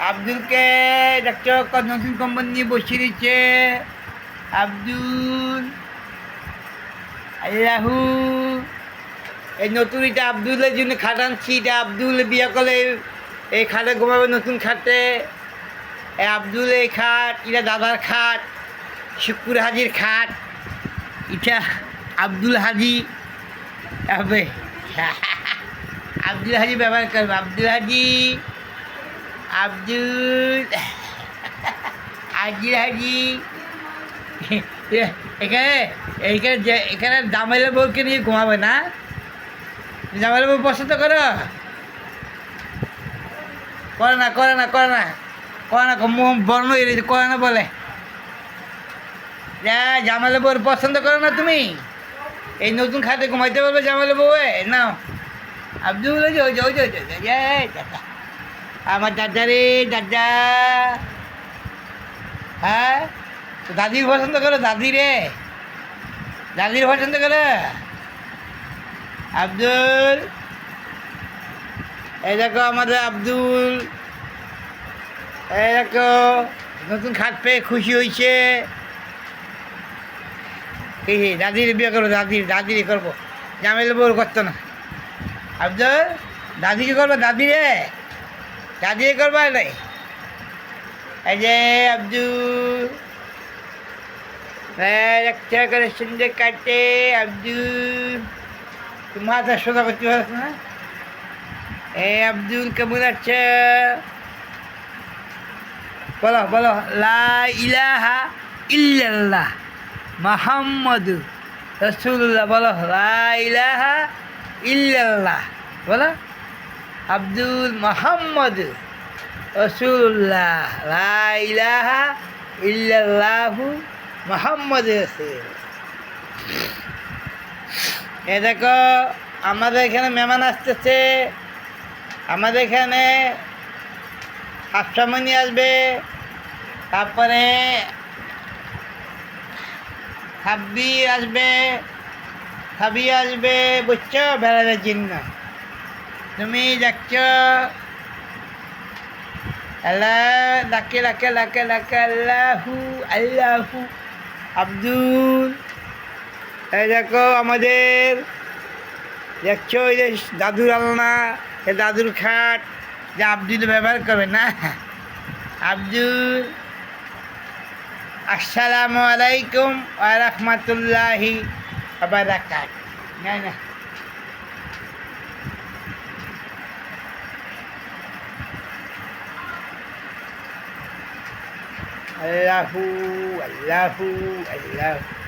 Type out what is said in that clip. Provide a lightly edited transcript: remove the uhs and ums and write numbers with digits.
আব্দুলকে দেখছো নতুন কোম্পানি নিয়ে বসিয়ে দিচ্ছে। আব্দুল আল্লাহু এই নতুন এটা আব্দুলের জন্য খাট আনছি। এটা আব্দুল বিয়ে করলে এই খাটে ঘুমাবে, নতুন খাটে। এই আব্দুল এই খাট, এটা দাদার খাট, শুকুর হাজির খাট। এটা আব্দুল হাজি হবে। আব্দুল হাজি ব্যবহার করবে। আব্দুল হাজি, আব্দুল হাজি হাজি। এখানে এইখানে এখানে জামাইলের বউকে নিয়ে ঘুমাবে না? জামাইলের বউ পছন্দ করো? করে না করে না করে না করে না, বর্ণ এড়িয়েছে, করে না বলে। জামাইলের বউর পছন্দ করো না তুমি? এই নতুন খাতে ঘুমাইতে পারবে জামাইলের বউ? না আব্দুল দাদা, আমার দাদা রে দাদা। হ্যাঁ, দাদির পছন্দ করো? দাদি রে, দাদির পছন্দ করো? আব্দুল, এই দেখো আমাদের আব্দুল, এই দেখো নতুন খাট পেয়ে খুশি হয়েছে। দাদির বিয়ে করবো, দাদিরই করবো, জামাইলে বউর করতো না। আব্দুল, দাদিকে করবো? দাদি রে, দাদিকে করবো নাই? এই যে আব্দুল একটা করে সুন্দর কাটে। আব্দুল, তুমি মাথা সোজা করতে পারছ না? আব্দুল কেমন আছে? বলো বলো, লা ইলাহা ইল্লাল্লাহ মুহাম্মাদু রাসূলুল্লাহ। বলো লা ইলাহা ইল্লাল্লাহ। বলো আব্দুল মুহাম্মদ রাসূলুল্লাহ, লা ইলাহা ইল্লাল্লাহু মুহাম্মদ রাসূল। এ দেখো আমাদের এখানে মেহমান আসতেছে। আমাদের এখানে হাফসামনি আসবে, তারপরে হাব্বি আসবে, হাবি আসবে, বুঝছো? বেড়াদের জন্য তুমি দেখছো। আল্লাহ লাকে লাকে লাকে লাকে আল্লাহু আল্লাহু। আব্দুল, এই দেখো আমাদের দেখছো, ওই যে দাদুর আলনা, এই দাদুর খাট, যে আব্দুল ব্যবহার করবে না। আব্দুল, আসসালামু আলাইকুম ওয়া রাহমাতুল্লাহি ওয়া বারাকাতুহু। না না, আল্লাহু আল্লাহু আল্লাহু।